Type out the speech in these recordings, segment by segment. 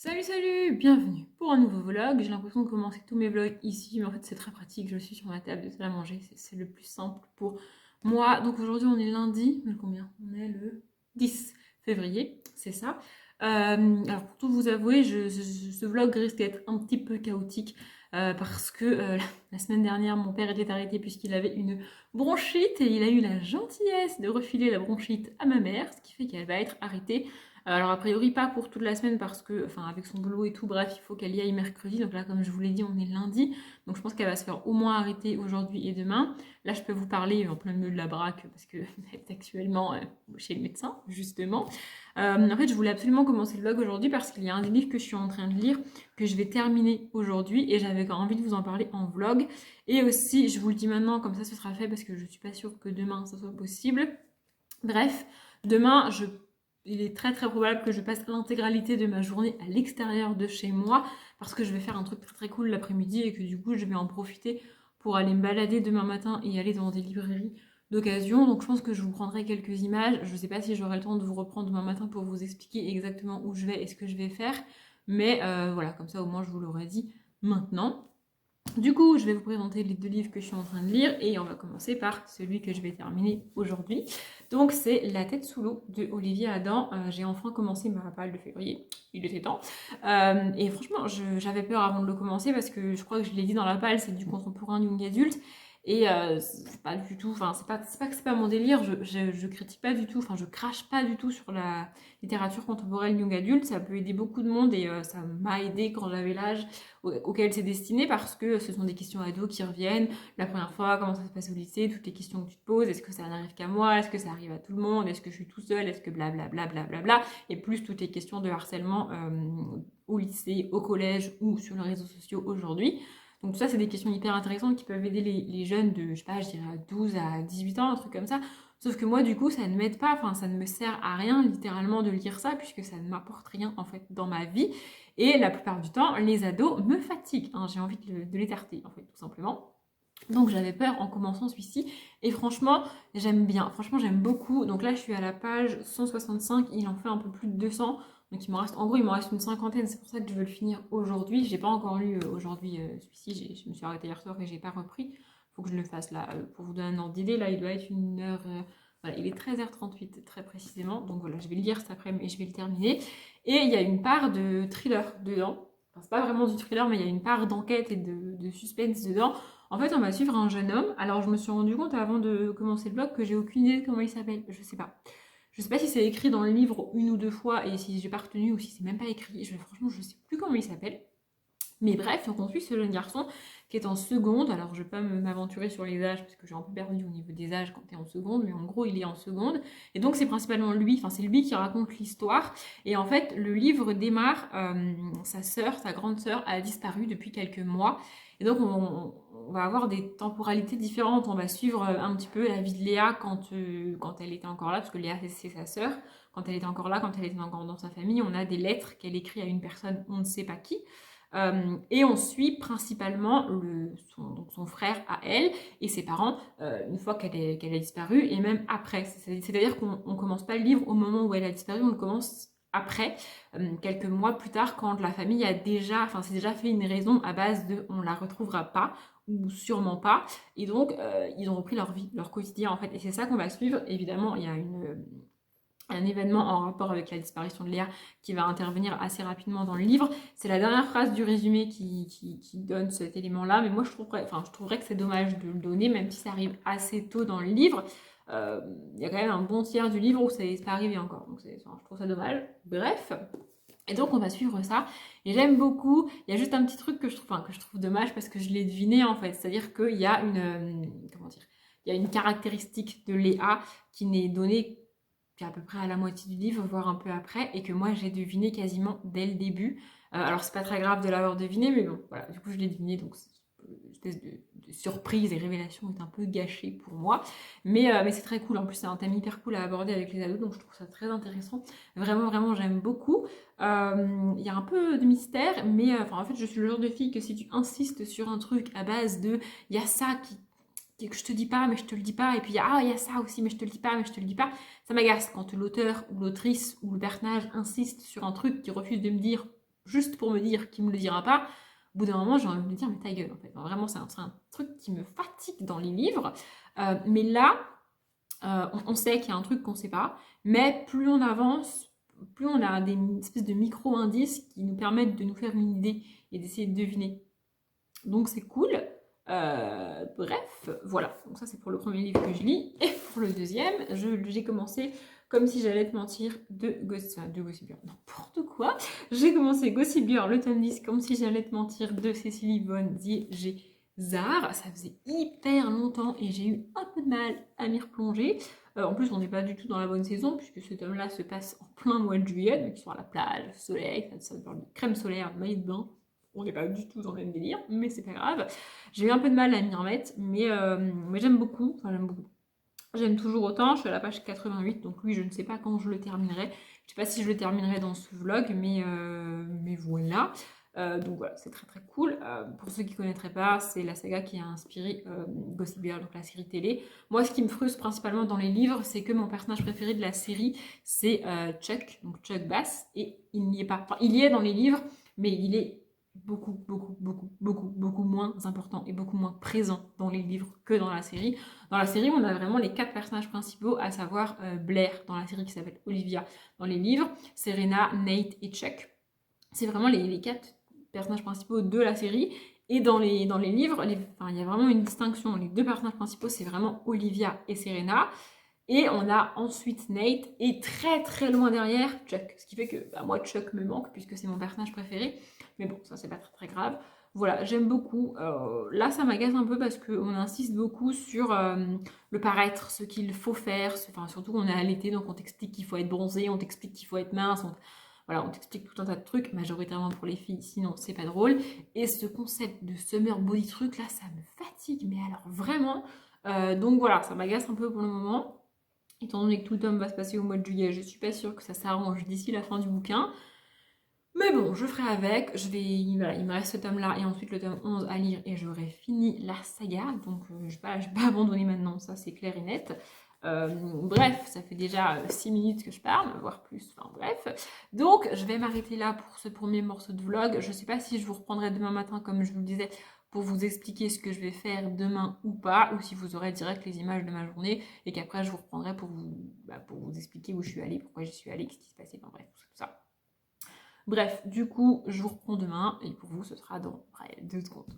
Salut, salut, bienvenue pour un nouveau vlog. J'ai l'impression de commencer tous mes vlogs ici, mais en fait c'est très pratique, je suis sur ma table de salle à manger, c'est le plus simple pour moi. Donc aujourd'hui on est lundi, mais combien? On est le 10 février, c'est ça. Alors pour tout vous avouer, ce vlog risque d'être un petit peu chaotique parce que la semaine dernière mon père était arrêté puisqu'il avait une bronchite et il a eu la gentillesse de refiler la bronchite à ma mère, ce qui fait qu'elle va être arrêtée. Alors a priori pas pour toute la semaine parce que, enfin avec son boulot et tout, bref, il faut qu'elle y aille mercredi. Donc là, comme je vous l'ai dit, on est lundi. Donc je pense qu'elle va se faire au moins arrêter aujourd'hui et demain. Là, je peux vous parler en plein milieu de la braque parce que elle est actuellement chez le médecin, justement. En fait, je voulais absolument commencer le vlog aujourd'hui parce qu'il y a un des livres que je suis en train de lire que je vais terminer aujourd'hui et j'avais envie de vous en parler en vlog. Et aussi, je vous le dis maintenant, comme ça ce sera fait parce que je suis pas sûre que demain ça soit possible. Bref, demain, il est très très probable que je passe l'intégralité de ma journée à l'extérieur de chez moi parce que je vais faire un truc très très cool l'après-midi et que du coup je vais en profiter pour aller me balader demain matin et aller dans des librairies d'occasion. Donc je pense que je vous prendrai quelques images. Je ne sais pas si j'aurai le temps de vous reprendre demain matin pour vous expliquer exactement où je vais et ce que je vais faire. Mais voilà, comme ça au moins je vous l'aurai dit maintenant. Du coup, je vais vous présenter les deux livres que je suis en train de lire et on va commencer par celui que je vais terminer aujourd'hui. Donc, c'est La tête sous l'eau de Olivier Adam. J'ai enfin commencé ma palle de février. Il était temps. Et franchement, j'avais peur avant de le commencer parce que je crois que je l'ai dit dans la palle, c'est du contemporain young adulte. Et c'est pas du tout, enfin, c'est pas que c'est pas mon délire, je critique pas du tout, enfin, je crache pas du tout sur la littérature contemporaine young adulte. Ça peut aider beaucoup de monde et ça m'a aidé quand j'avais l'âge auquel c'est destiné parce que ce sont des questions ados qui reviennent. La première fois, comment ça se passe au lycée, toutes les questions que tu te poses, est-ce que ça n'arrive qu'à moi, est-ce que ça arrive à tout le monde, est-ce que je suis tout seul, est-ce que blablabla, blablabla, et plus toutes les questions de harcèlement au lycée, au collège ou sur les réseaux sociaux aujourd'hui. Donc tout ça, c'est des questions hyper intéressantes qui peuvent aider les jeunes de, je sais pas, je dirais 12 à 18 ans, un truc comme ça. Sauf que moi, du coup, ça ne m'aide pas, enfin, ça ne me sert à rien, littéralement, de lire ça, puisque ça ne m'apporte rien, en fait, dans ma vie. Et la plupart du temps, les ados me fatiguent. Hein, j'ai envie de les tarter, en fait, tout simplement. Donc j'avais peur en commençant celui-ci. Et franchement, j'aime bien. Franchement, j'aime beaucoup. Donc là, je suis à la page 165. Il en fait un peu plus de 200. Donc il m'en reste, en gros, il m'en reste une cinquantaine. C'est pour ça que je veux le finir aujourd'hui. J'ai pas encore lu aujourd'hui celui-ci. Je me suis arrêtée hier soir et j'ai pas repris. Faut que je le fasse là. Pour vous donner un ordre d'idée, là, il doit être une heure. Voilà, il est 13h38 très précisément. Donc voilà, je vais le lire cet après-midi et je vais le terminer. Et il y a une part de thriller dedans. Enfin, c'est pas vraiment du thriller, mais il y a une part d'enquête et de suspense dedans. En fait, on va suivre un jeune homme. Alors, je me suis rendu compte avant de commencer le blog que j'ai aucune idée de comment il s'appelle. Je sais pas. Je sais pas si c'est écrit dans le livre une ou deux fois et si j'ai pas retenu ou si c'est même pas écrit. Franchement, je sais plus comment il s'appelle. Mais bref, donc on suit ce jeune garçon qui est en seconde. Alors, je vais pas m'aventurer sur les âges parce que j'ai un peu perdu au niveau des âges quand tu es en seconde, mais en gros, il est en seconde. Et donc, c'est principalement lui, enfin, c'est lui qui raconte l'histoire. Et en fait, le livre démarre, sa sœur, sa grande sœur, a disparu depuis quelques mois. Et donc, on va avoir des temporalités différentes. On va suivre un petit peu la vie de Léa quand elle était encore là, parce que Léa, c'est sa sœur. Quand elle était encore là, quand elle était encore dans sa famille, on a des lettres qu'elle écrit à une personne, on ne sait pas qui. Et on suit principalement donc son frère à elle et ses parents une fois qu'elle a disparu et même après. C'est-à-dire qu'on ne commence pas le livre au moment où elle a disparu, on le commence après, quelques mois plus tard, quand la famille a déjà, enfin, c'est déjà fait une raison à base de on la retrouvera pas ou sûrement pas. Et donc, ils ont repris leur vie, leur quotidien en fait. Et c'est ça qu'on va suivre. Évidemment, il y a un événement en rapport avec la disparition de Léa qui va intervenir assez rapidement dans le livre. C'est la dernière phrase du résumé qui donne cet élément-là, mais moi je trouverais que c'est dommage de le donner, même si ça arrive assez tôt dans le livre. Il y a quand même un bon tiers du livre où c'est pas arrivé encore, donc je trouve ça dommage. Bref. Et donc on va suivre ça, et j'aime beaucoup. Il y a juste un petit truc que je trouve dommage parce que je l'ai deviné en fait, c'est-à-dire qu'il y a comment dire, il y a une caractéristique de Léa qui n'est donnée qu'à peu près à la moitié du livre, voire un peu après, et que moi j'ai deviné quasiment dès le début. Alors c'est pas très grave de l'avoir deviné, mais bon, voilà, du coup je l'ai deviné, donc une espèce de surprise et révélation est un peu gâchée pour moi. Mais c'est très cool, en plus c'est un thème hyper cool à aborder avec les ados, donc je trouve ça très intéressant. Vraiment, vraiment, j'aime beaucoup. Il y a un peu de mystère, mais en fait je suis le genre de fille que si tu insistes sur un truc à base de il y a ça que je te dis pas, mais je te le dis pas, et puis il y a ça aussi, mais je te le dis pas, mais je te le dis pas. Ça m'agace quand l'auteur ou l'autrice ou le personnage insiste sur un truc qu'il refuse de me dire juste pour me dire qu'il me le dira pas, au bout d'un moment, j'ai envie de me dire, mais ta gueule, en fait. Enfin, vraiment, c'est un truc qui me fatigue dans les livres. Mais là, on sait qu'il y a un truc qu'on sait pas, mais plus on avance, plus on a des espèces de micro-indices qui nous permettent de nous faire une idée et d'essayer de deviner. Donc c'est cool. Bref, voilà. Donc ça c'est pour le premier livre que je lis. Et pour le deuxième, j'ai commencé Comme si j'allais te mentir de Gossip Girl. N'importe quoi. J'ai commencé Gossip Girl, le tome 10, Comme si j'allais te mentir de Cécilie Von Zar. Ça faisait hyper longtemps et j'ai eu un peu de mal à m'y replonger. En plus, on n'est pas du tout dans la bonne saison puisque ce tome-là se passe en plein mois de juillet, donc ils sont à la plage, soleil, ça parle de crème solaire, maillot de bain. On n'est pas du tout dans le même délire, mais c'est pas grave. J'ai eu un peu de mal à m'y remettre, mais j'aime beaucoup. Enfin, j'aime beaucoup. J'aime toujours autant. Je suis à la page 88, donc oui, je ne sais pas quand je le terminerai. Je ne sais pas si je le terminerai dans ce vlog, mais voilà. Donc voilà, c'est très très cool. Pour ceux qui ne connaîtraient pas, c'est la saga qui a inspiré Gossip Girl, donc la série télé. Moi, ce qui me frustre principalement dans les livres, c'est que mon personnage préféré de la série, c'est Chuck, donc Chuck Bass, et il n'y est pas. Enfin, il y est dans les livres, mais il est beaucoup moins important et beaucoup moins présent dans les livres que dans la série. Dans la série, on a vraiment les 4 personnages principaux, à savoir Blair dans la série qui s'appelle Olivia dans les livres, Serena, Nate et Chuck. C'est vraiment les 4 personnages principaux de la série. Et dans les livres, il y a vraiment une distinction. Les 2 personnages principaux, c'est vraiment Olivia et Serena. Et on a ensuite Nate, et très très loin derrière, Chuck. Ce qui fait que moi, Chuck me manque, puisque c'est mon personnage préféré. Mais bon, ça c'est pas très très grave. Voilà, j'aime beaucoup. Là, ça m'agace un peu parce qu'on insiste beaucoup sur le paraître, ce qu'il faut faire. Enfin, surtout qu'on est à l'été, donc on t'explique qu'il faut être bronzé, on t'explique qu'il faut être mince. Voilà, on t'explique tout un tas de trucs, majoritairement pour les filles, sinon c'est pas drôle. Et ce concept de summer body truc, là, ça me fatigue, mais alors vraiment. Donc voilà, ça m'agace un peu pour le moment. Étant donné que tout le tome va se passer au mois de juillet, je suis pas sûre que ça s'arrange d'ici la fin du bouquin. Mais bon, je ferai avec. Voilà, il me reste ce tome-là et ensuite le tome 11 à lire et j'aurai fini la saga. Donc je ne vais pas abandonner maintenant, ça c'est clair et net. Bref, ça fait déjà 6 minutes que je parle, voire plus, enfin bref. Donc je vais m'arrêter là pour ce premier morceau de vlog. Je ne sais pas si je vous reprendrai demain matin, comme je vous le disais, pour vous expliquer ce que je vais faire demain ou pas, ou si vous aurez direct les images de ma journée, et qu'après je vous reprendrai pour vous expliquer où je suis allée, pourquoi j'y suis allée, ce qui s'est passé, enfin bref, tout ça. Bref, du coup, je vous reprends demain, et pour vous, ce sera dans 2 secondes.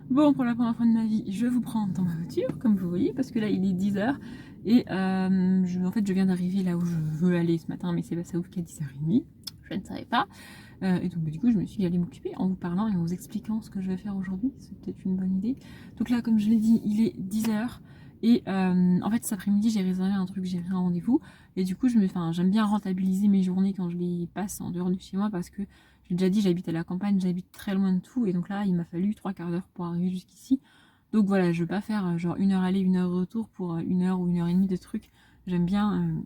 Bon, pour la première fois de ma vie, je vous prends dans ma voiture, comme vous voyez, parce que là, il est 10h. Et en fait, je viens d'arriver là où je veux aller ce matin, mais c'est pas ça ouf qu'à 10h30. Je ne savais pas. Et donc, du coup, je me suis allée m'occuper en vous parlant et en vous expliquant ce que je vais faire aujourd'hui. C'est peut-être une bonne idée. Donc là, comme je l'ai dit, il est 10h. Et en fait, cet après-midi, j'ai réservé un truc, j'ai pris un rendez-vous. Et du coup, j'aime bien rentabiliser mes journées quand je les passe en dehors de chez moi parce que j'ai déjà dit, j'habite à la campagne, j'habite très loin de tout. Et donc là, il m'a fallu 3/4 d'heure pour arriver jusqu'ici. Donc voilà, je veux pas faire genre 1 heure aller, 1 heure retour pour 1 heure ou 1h30 de trucs. J'aime bien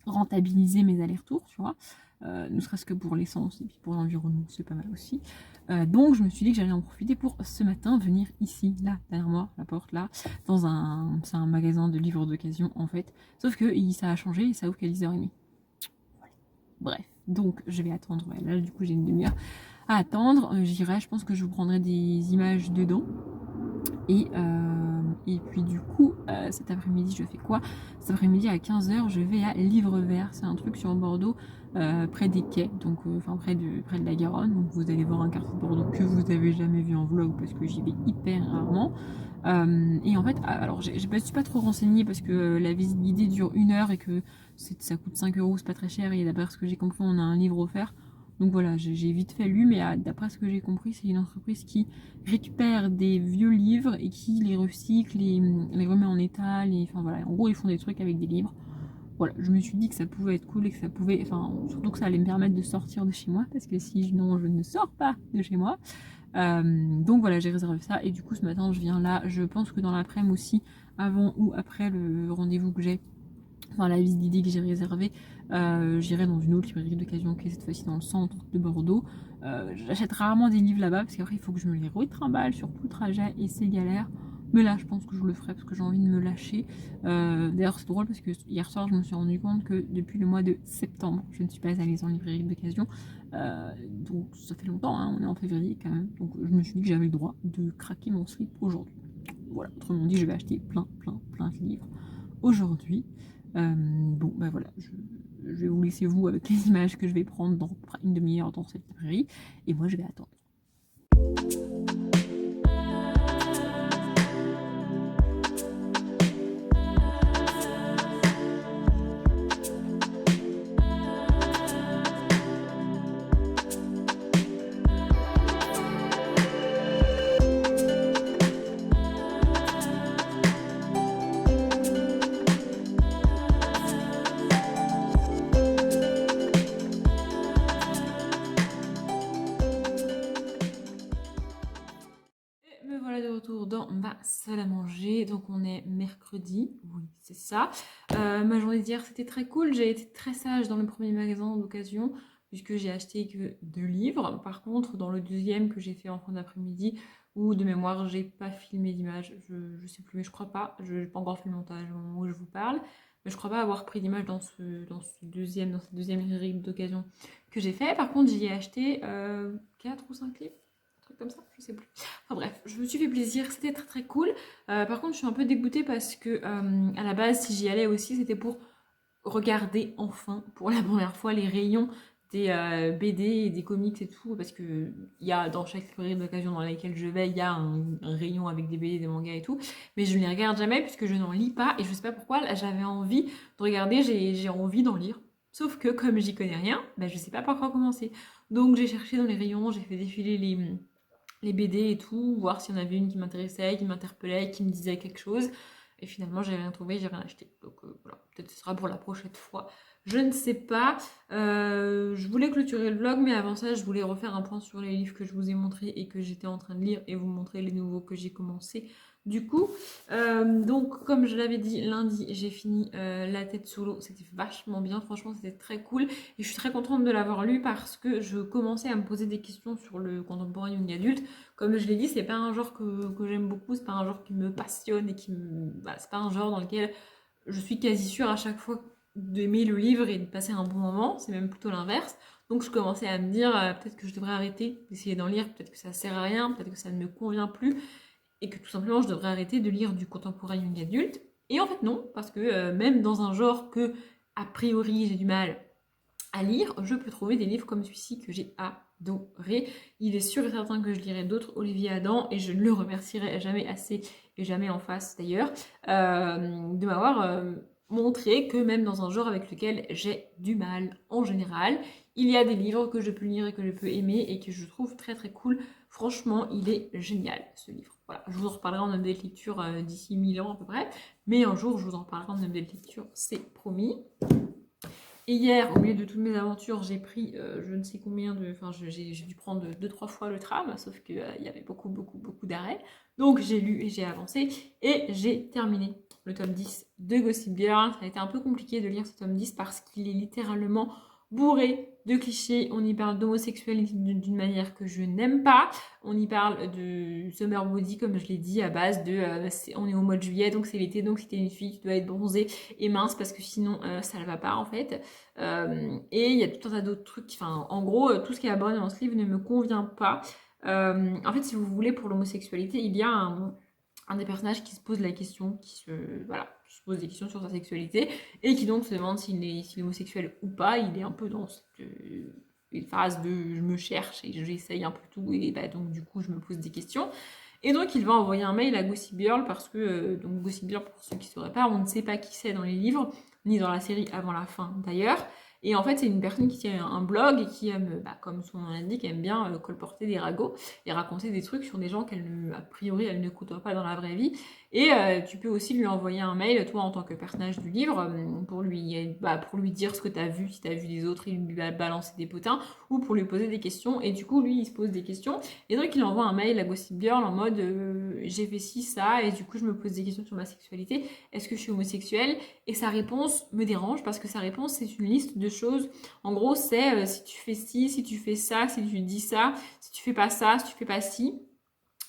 rentabiliser mes allers-retours, tu vois. Ne serait-ce que pour l'essence et puis pour l'environnement, c'est pas mal aussi. Donc je me suis dit que j'allais en profiter pour ce matin venir ici, là, derrière moi, la porte là, c'est un magasin de livres d'occasion en fait. Sauf que ça a changé et ça ouvre qu'à 10h30. Bref, donc je vais attendre. Là du coup j'ai une demi-heure à attendre. J'irai, je pense que je vous prendrai des images dedans. Et puis du coup, cet après-midi, je fais quoi? Cet après-midi à 15h, je vais à Livre Vert. C'est un truc sur Bordeaux, près des quais, donc près de la Garonne. Donc vous allez voir un quartier de Bordeaux que vous n'avez jamais vu en vlog parce que j'y vais hyper rarement. Et en fait, alors je me suis pas trop renseignée parce que la visite guidée dure 1 heure et que ça coûte 5 €, c'est pas très cher. Et d'après ce que j'ai compris, on a un livre offert. Donc voilà, j'ai vite fait lu, mais d'après ce que j'ai compris, c'est une entreprise qui récupère des vieux livres et qui les recycle, les remet en état, enfin voilà, en gros ils font des trucs avec des livres. Voilà, je me suis dit que ça pouvait être cool et que ça pouvait, enfin surtout que ça allait me permettre de sortir de chez moi, parce que sinon je ne sors pas de chez moi. Donc voilà, j'ai réservé ça et du coup ce matin je viens là. Je pense que dans l'après-midi aussi, avant ou après le rendez-vous que j'ai enfin la visite guidée que j'ai réservée, j'irai dans une autre librairie d'occasion qui est cette fois-ci dans le centre de Bordeaux. J'achète rarement des livres là-bas parce qu'après il faut que je me les retrimballe sur tout le trajet et c'est galère. Mais là je pense que je le ferai parce que j'ai envie de me lâcher. D'ailleurs c'est drôle parce que hier soir je me suis rendu compte que depuis le mois de septembre je ne suis pas allée en librairie d'occasion. Donc ça fait longtemps, hein, on est en février quand même. Donc je me suis dit que j'avais le droit de craquer mon slip aujourd'hui. Voilà, autrement dit je vais acheter plein de livres aujourd'hui. Bon, bah voilà, je vais vous laisser vous avec les images que je vais prendre dans une demi-heure dans cette librairie, et moi je vais attendre. Me voilà de retour dans ma salle à manger, donc on est mercredi, oui c'est ça. Ma journée d'hier c'était très cool, j'ai été très sage dans le premier magasin d'occasion puisque j'ai acheté que 2 livres. Par contre dans le deuxième que j'ai fait en fin d'après-midi, ou de mémoire j'ai pas filmé d'image, je sais plus mais je crois pas, je n'ai pas encore fait le montage au moment où je vous parle, mais je crois pas avoir pris d'image dans cette deuxième librairie d'occasion que j'ai fait. Par contre j'y ai acheté 4 ou 5 livres, comme ça, je sais plus. Enfin bref, je me suis fait plaisir, c'était très cool. Par contre, je suis un peu dégoûtée parce que à la base, si j'y allais aussi, c'était pour regarder enfin, pour la première fois, les rayons des BD et des comics et tout, parce que il y a dans chaque librairie d'occasion dans laquelle je vais, il y a un rayon avec des BD, des mangas et tout, mais je ne les regarde jamais puisque je n'en lis pas et je sais pas pourquoi, là j'avais envie de regarder, j'ai envie d'en lire. Sauf que comme j'y connais rien, ben, je sais pas par quoi commencer. Donc j'ai cherché dans les rayons, j'ai fait défiler les BD et tout, voir s'il y en avait une qui m'intéressait, qui m'interpellait, qui me disait quelque chose. Et finalement, j'ai rien trouvé, j'ai rien acheté. Donc voilà, peut-être ce sera pour la prochaine fois. Je ne sais pas. Je voulais clôturer le vlog, mais avant ça, je voulais refaire un point sur les livres que je vous ai montrés et que j'étais en train de lire et vous montrer les nouveaux que j'ai commencé. Du coup, donc comme je l'avais dit lundi, j'ai fini La tête sous l'eau. C'était vachement bien, franchement, c'était très cool. Et je suis très contente de l'avoir lu parce que je commençais à me poser des questions sur le contemporain young adulte. Comme je l'ai dit, c'est pas un genre que j'aime beaucoup, c'est pas un genre qui me passionne et qui me... Bah, c'est pas un genre dans lequel je suis quasi sûre à chaque fois d'aimer le livre et de passer un bon moment, c'est même plutôt l'inverse. Donc je commençais à me dire peut-être que je devrais arrêter d'essayer d'en lire, peut-être que ça sert à rien, peut-être que ça ne me convient plus et que tout simplement je devrais arrêter de lire du contemporain young adulte. Et en fait non, parce que même dans un genre que a priori j'ai du mal à lire, je peux trouver des livres comme celui-ci que j'ai adoré. Il est sûr et certain que je lirai d'autres Olivier Adam et je ne le remercierai jamais assez et jamais en face d'ailleurs de m'avoir montré que même dans un genre avec lequel j'ai du mal en général, il y a des livres que je peux lire et que je peux aimer et que je trouve très cool. Franchement, il est génial ce livre. Voilà, je vous en reparlerai en update lecture d'ici 1000 ans à peu près, mais un jour je vous en reparlerai en update lecture, c'est promis. Et hier, au milieu de toutes mes aventures, j'ai pris je ne sais combien de... Enfin, j'ai dû prendre 2-3 fois le tram, sauf qu'il y avait beaucoup d'arrêts. Donc j'ai lu et j'ai avancé et j'ai terminé le tome 10 de Gossip Girl. Ça a été un peu compliqué de lire ce tome 10 parce qu'il est littéralement bourré de clichés. On y parle d'homosexualité d'une manière que je n'aime pas. On y parle de summer body, comme je l'ai dit, à base de... on est au mois de juillet, donc c'est l'été, donc si t'es une fille, tu dois être bronzée et mince parce que sinon ça ne va pas en fait. Et il y a tout un tas d'autres trucs. Enfin, en gros, tout ce qui est abordé dans ce livre ne me convient pas. En fait, si vous voulez, pour l'homosexualité, il y a un des personnages qui se pose la question, qui se pose des questions sur sa sexualité, et qui donc se demande s'il est homosexuel ou pas. Il est un peu dans cette phase de je me cherche et j'essaye un peu tout, et bah, donc du coup je me pose des questions. Et donc il va envoyer un mail à Gossip Girl parce que, donc Gossip Girl, pour ceux qui ne sauraient pas, on ne sait pas qui c'est dans les livres, ni dans la série avant la fin d'ailleurs. Et en fait, c'est une personne qui tient un blog et qui aime, comme son nom l'indique, aime bien colporter des ragots et raconter des trucs sur des gens qu'elle, a priori, elle ne côtoie pas dans la vraie vie. Et tu peux aussi lui envoyer un mail, toi en tant que personnage du livre, pour lui dire ce que tu as vu, si tu as vu des autres, il lui va balancer des potins, ou pour lui poser des questions. Et du coup, lui, il se pose des questions. Et donc, il envoie un mail à Gossip Girl en mode j'ai fait ci, ça, et du coup, je me pose des questions sur ma sexualité. Est-ce que je suis homosexuelle? Et sa réponse me dérange parce que sa réponse, c'est une liste de choses. En gros, c'est si tu fais ci, si tu fais ça, si tu dis ça, si tu fais pas ça, si tu fais pas ci,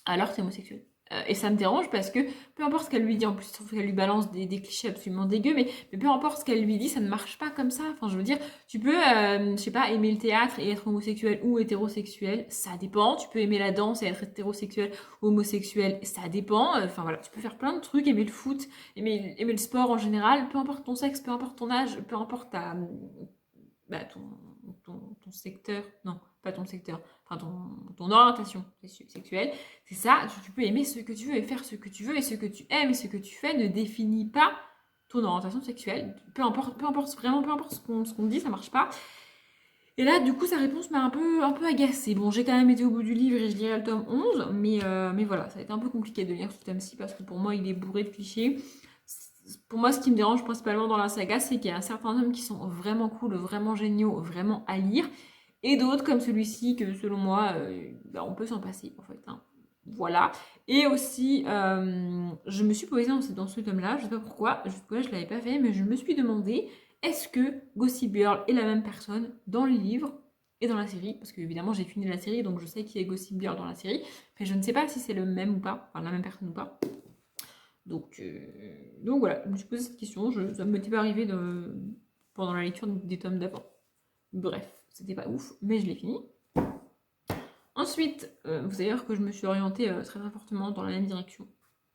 alors t'es homosexuel. Et ça me dérange parce que peu importe ce qu'elle lui dit, en plus je trouve qu'elle lui balance des clichés absolument dégueux, mais peu importe ce qu'elle lui dit, ça ne marche pas comme ça. Enfin, je veux dire, tu peux, je sais pas, aimer le théâtre et être homosexuel ou hétérosexuel, ça dépend. Tu peux aimer la danse et être hétérosexuel ou homosexuel, ça dépend. Enfin voilà, tu peux faire plein de trucs, aimer le foot, aimer le sport en général, peu importe ton sexe, peu importe ton âge, peu importe ton secteur, non, pas ton secteur, enfin ton orientation sexuelle, c'est ça, tu peux aimer ce que tu veux et faire ce que tu veux, et ce que tu aimes et ce que tu fais ne définit pas ton orientation sexuelle. Peu importe vraiment, peu importe ce qu'on dit, ça marche pas. Et là, du coup, sa réponse m'a un peu agacée. Bon, j'ai quand même été au bout du livre et je lirai le tome 11, mais voilà, ça a été un peu compliqué de lire ce tome-ci parce que pour moi, il est bourré de clichés. Pour moi, ce qui me dérange principalement dans la saga, c'est qu'il y a certains tomes qui sont vraiment cool, vraiment géniaux, vraiment à lire, et d'autres comme celui-ci que, selon moi, on peut s'en passer, en fait. Hein. Voilà. Et aussi, je me suis posée dans ce tome-là, je sais pas pourquoi, je l'avais pas fait, mais je me suis demandé, est-ce que Gossip Girl est la même personne dans le livre et dans la série? Parce que, évidemment, j'ai fini la série, donc je sais qui est Gossip Girl dans la série, mais je ne sais pas si c'est le même ou pas, enfin la même personne ou pas. Donc voilà, je me suis posé cette question, ça ne m'était pas arrivé pendant la lecture des tomes d'avant. Bref, c'était pas ouf, mais je l'ai fini. Ensuite, vous savez que je me suis orientée très très fortement dans la même direction.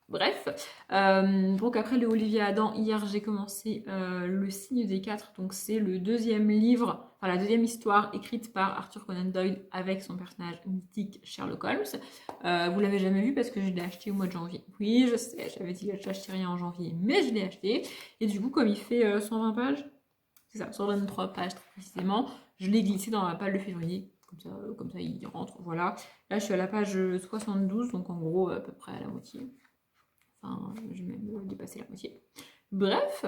Bref, donc après le Olivier Adam, hier j'ai commencé Le Signe des Quatre, donc c'est le deuxième livre, enfin la deuxième histoire écrite par Arthur Conan Doyle avec son personnage mythique Sherlock Holmes. Vous l'avez jamais vu parce que je l'ai acheté au mois de janvier. Oui, je sais, j'avais dit que j'achetais rien en janvier, mais je l'ai acheté. Et du coup, comme il fait 120 pages, c'est ça, 123 pages très précisément, je l'ai glissé dans la palle de février. Comme ça, il rentre, voilà. Là, je suis à la page 72, donc en gros, à peu près à la moitié. Enfin, je vais même dépasser la moitié. Bref,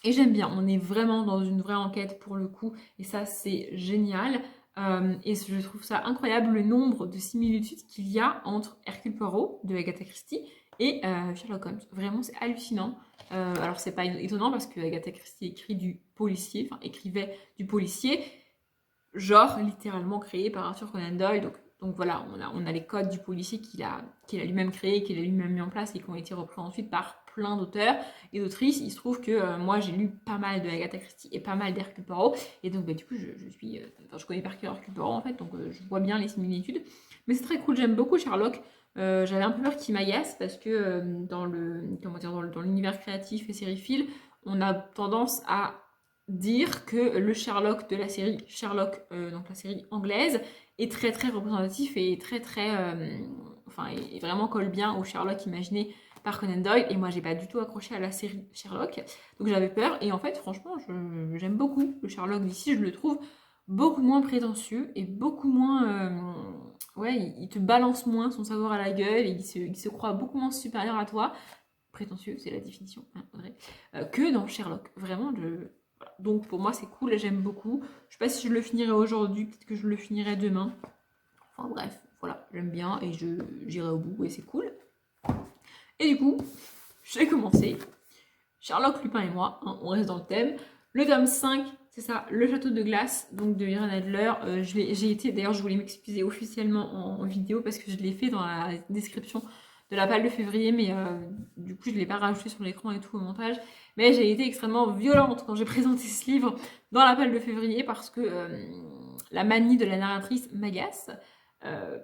et j'aime bien. On est vraiment dans une vraie enquête pour le coup, et ça, c'est génial. Et je trouve ça incroyable le nombre de similitudes qu'il y a entre Hercule Poirot de Agatha Christie et Sherlock Holmes. Vraiment, c'est hallucinant. Alors, c'est pas étonnant parce que Agatha Christie écrivait du policier, genre littéralement créé par Arthur Conan Doyle. Donc voilà, on a les codes du policier qu'il a lui-même créé, qu'il a lui-même mis en place et qui ont été repris ensuite par plein d'auteurs et d'autrices. Il se trouve que moi j'ai lu pas mal de Agatha Christie et pas mal d'Hercule Poirot, et donc du coup je connais par cœur Hercule Poirot en fait, donc je vois bien les similitudes. Mais c'est très cool, j'aime beaucoup Sherlock. J'avais un peu peur qu'il m'agace parce que dans l'univers créatif et sériephile, on a tendance à dire que le Sherlock de la série Sherlock, donc la série anglaise, est très très représentatif et très très, et vraiment colle bien au Sherlock imaginé par Conan Doyle. Et moi, j'ai pas du tout accroché à la série Sherlock, donc j'avais peur. Et en fait, franchement, j'aime beaucoup le Sherlock d'ici. Je le trouve beaucoup moins prétentieux et beaucoup moins, ouais, il te balance moins son savoir à la gueule et il se croit beaucoup moins supérieur à toi. Prétentieux, c'est la définition, hein, Audrey, que dans Sherlock. Vraiment, voilà. Donc pour moi c'est cool, j'aime beaucoup. Je sais pas si je le finirai aujourd'hui, peut-être que je le finirai demain. Enfin bref, voilà, j'aime bien et j'irai au bout et c'est cool. Et du coup, j'ai commencé Sherlock, Lupin et moi, hein, on reste dans le thème. Le tome 5, c'est ça, Le Château de Glace, donc de Irène Adler. J'ai été, d'ailleurs je voulais m'excuser officiellement en vidéo parce que je l'ai fait dans la description de la palle de février, mais du coup je ne l'ai pas rajouté sur l'écran et tout au montage. Mais j'ai été extrêmement violente quand j'ai présenté ce livre dans la palle de février parce que la manie de la narratrice m'agace.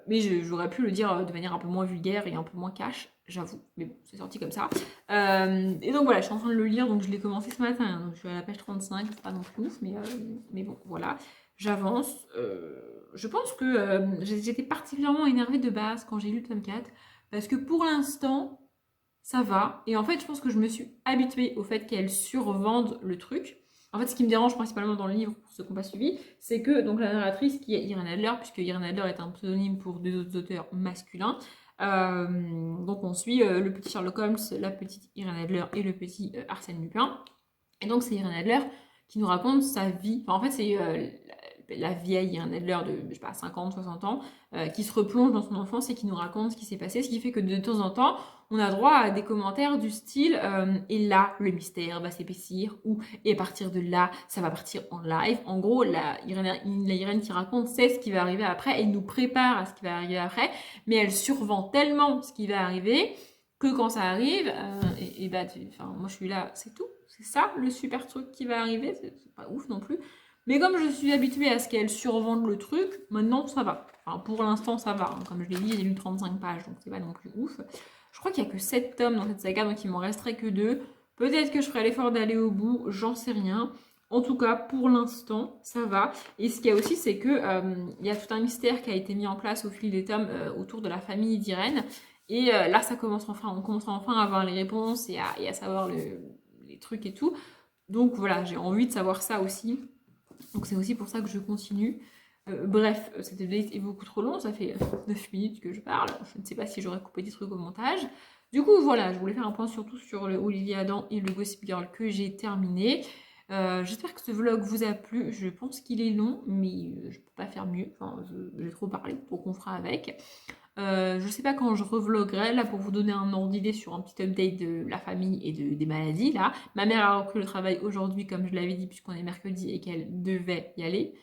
Mais j'aurais pu le dire de manière un peu moins vulgaire et un peu moins cash, j'avoue. Mais bon, c'est sorti comme ça. Et donc voilà, je suis en train de le lire, donc je l'ai commencé ce matin. Hein, donc je suis à la page 35, c'est pas non plus ouf, mais bon, voilà. J'avance. Je pense que j'étais particulièrement énervée de base quand j'ai lu le tome 4. Parce que pour l'instant, ça va. Et en fait, je pense que je me suis habituée au fait qu'elle survende le truc. En fait, ce qui me dérange principalement dans le livre, pour ceux qui n'ont pas suivi, c'est que donc la narratrice, qui est Irène Adler, puisque Irène Adler est un pseudonyme pour deux autres auteurs masculins, Donc on suit le petit Sherlock Holmes, la petite Irène Adler et le petit Arsène Lupin. Et donc c'est Irène Adler qui nous raconte sa vie. Enfin, en fait, c'est la vieille Irène Adler de, je sais pas, 50, 60 ans, qui se replonge dans son enfance et qui nous raconte ce qui s'est passé, ce qui fait que de temps en temps, on a droit à des commentaires du style et là, le mystère va s'épaissir, ou et à partir de là, ça va partir en live. En gros, la Irène qui raconte sait ce qui va arriver après et nous prépare à ce qui va arriver après, mais elle survend tellement ce qui va arriver que quand ça arrive, et bah, moi je suis là, c'est tout, c'est ça le super truc qui va arriver, c'est pas ouf non plus. Mais comme je suis habituée à ce qu'elle survende le truc, maintenant ça va. Enfin, pour l'instant ça va. Hein. Comme je l'ai dit, j'ai lu 35 pages, donc c'est pas non plus ouf. Je crois qu'il y a que 7 tomes dans cette saga, donc il m'en resterait que 2. Peut-être que je ferai l'effort d'aller au bout, j'en sais rien. En tout cas, pour l'instant, ça va. Et ce qu'il y a aussi, c'est que il y a tout un mystère qui a été mis en place au fil des tomes autour de la famille d'Irène. Et là, on commence enfin à avoir les réponses et à savoir les trucs et tout. Donc voilà, j'ai envie de savoir ça aussi. Donc c'est aussi pour ça que je continue. Bref, cette update est beaucoup trop long, ça fait 9 minutes que je parle. Je ne sais pas si j'aurais coupé des trucs au montage. Du coup, voilà, je voulais faire un point surtout sur le Olivia Adam et le Gossip Girl que j'ai terminé. J'espère que ce vlog vous a plu. Je pense qu'il est long, mais je peux pas faire mieux. Enfin, j'ai trop parlé, donc on fera avec. Je sais pas quand je revloguerai, là pour vous donner un ordre d'idée sur un petit update de la famille et des maladies là. Ma mère a repris le travail aujourd'hui comme je l'avais dit puisqu'on est mercredi et qu'elle devait y aller.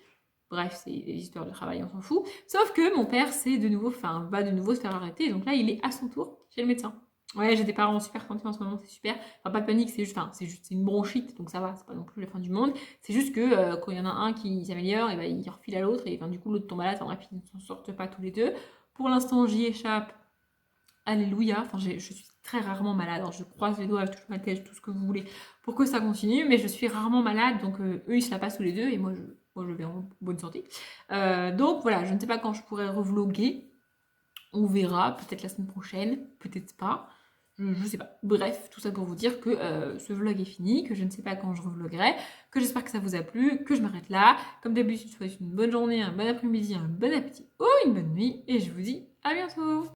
Bref, c'est des histoires de travail, on s'en fout. Sauf que mon père va de nouveau se faire arrêter, donc là il est à son tour chez le médecin. Ouais, j'ai des parents super contents en ce moment, c'est super. Enfin, pas de panique, c'est une bronchite, donc ça va, c'est pas non plus la fin du monde. C'est juste que quand il y en a un qui s'améliore, et ben, il refile à l'autre, et ben, du coup l'autre tombe malade, enfin bref, ils ne s'en sortent pas tous les deux. Pour l'instant, j'y échappe. Alléluia. Enfin, je suis très rarement malade. Alors, je croise les doigts, je touche ma tête, tout ce que vous voulez pour que ça continue. Mais je suis rarement malade. Donc, eux, ils se la passent tous les deux. Et moi, je vais en bonne santé. Donc, voilà. Je ne sais pas quand je pourrai revloguer. On verra. Peut-être la semaine prochaine. Peut-être pas. Je sais pas. Bref, tout ça pour vous dire que ce vlog est fini, que je ne sais pas quand je revloguerai, que j'espère que ça vous a plu, que je m'arrête là. Comme d'habitude, je vous souhaite une bonne journée, un bon après-midi, un bon appétit ou une bonne nuit. Et je vous dis à bientôt.